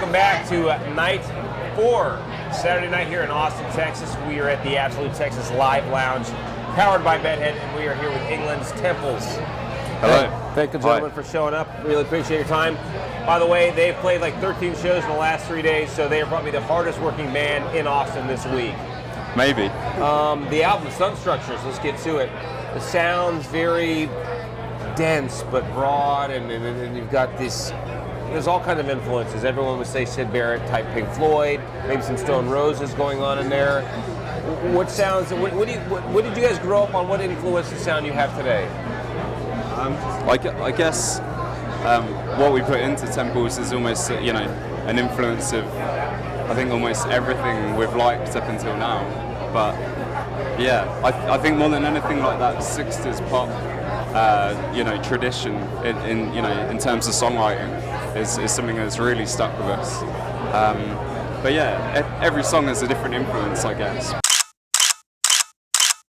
Welcome back to night 4, Saturday night here in Austin, Texas. We are at the Absolute Texas Live Lounge, powered by Bedhead, and we are here with England's Temples. Hello. Thank you, gentlemen, for showing up. Really appreciate your time. By the way, they've played like 13 shows in the last 3 days, so they are probably the hardest working band in Austin this week. Maybe. The album, Sun Structures, let's get to it. The sound's very dense but broad, and you've got this. There's all kinds of influences. Everyone would say Syd Barrett type Pink Floyd, maybe some Stone Roses going on in there. What sounds? What did you guys grow up on? What influenced the sound you have today? I guess what we put into Temples is almost an influence of I think almost everything we've liked up until now. But yeah, I think more than anything like that 60s pop tradition in terms of songwriting is something that's really stuck with us. But yeah, every song has a different influence, I guess.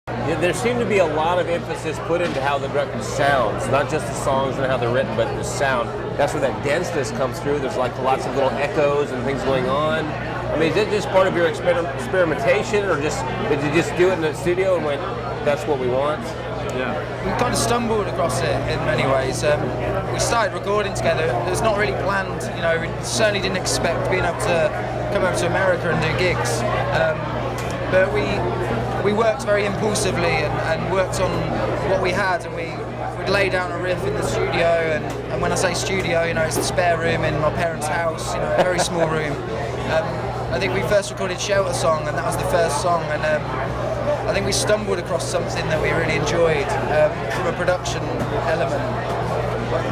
Yeah, there seemed to be a lot of emphasis put into how the record sounds, not just the songs and how they're written, but the sound. That's where that denseness comes through. There's like lots of little echoes and things going on. I mean, is it just part of your experimentation, or did you just do it in the studio and went, that's what we want? Yeah. We kind of stumbled across it in many ways. We started recording together. It was not really planned. We certainly didn't expect being able to come over to America and do gigs. But we worked very impulsively and worked on what we had, and we'd lay down a riff in the studio. And when I say studio, it's the spare room in my parents' house. A very small room. I think we first recorded Shelter Song, and that was the first song. And I think we stumbled across something that we really enjoyed from a production element.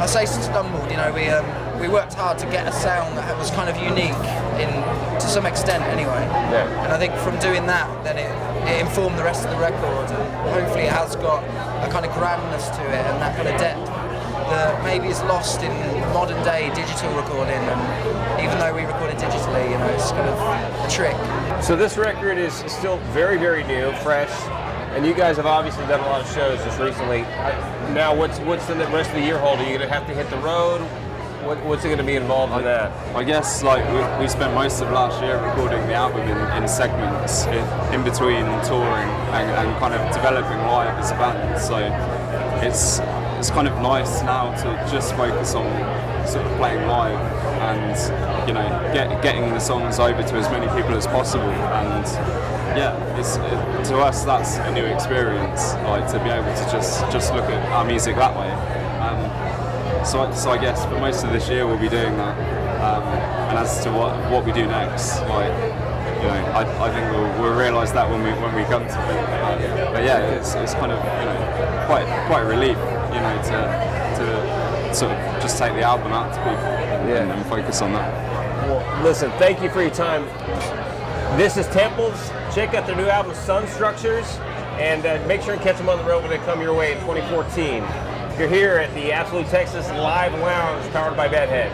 I say stumbled, we worked hard to get a sound that was kind of unique to some extent anyway. Yeah. And I think from doing that, then it informed the rest of the record, and hopefully it has got a kind of grandness to it and that kind of depth that maybe is lost in modern day digital recording. And even though we recorded digitally, it's kind of a trick. So this record is still very, very new, fresh, and you guys have obviously done a lot of shows just recently. Now, what's the rest of the year hold? Are you going to have to hit the road? What's it going to be involved in that? I guess we spent most of last year recording the album in segments, in between touring and kind of developing live as a band. So it's kind of nice now to just focus on sort of playing live and getting the songs over to as many people as possible. And yeah, to us that's a new experience, to be able to just look at our music that way. So I guess for most of this year we'll be doing that. And as to what we do next, I think we'll realise that when we come to it. But yeah, it's kind of quite a relief, to sort of just take the album out to people and focus on that. Well, listen, thank you for your time. This is Temples. Check out their new album, Sun Structures, and make sure and catch them on the road when they come your way in 2014. You're here at the Absolute Texas Live Lounge, powered by Bedhead.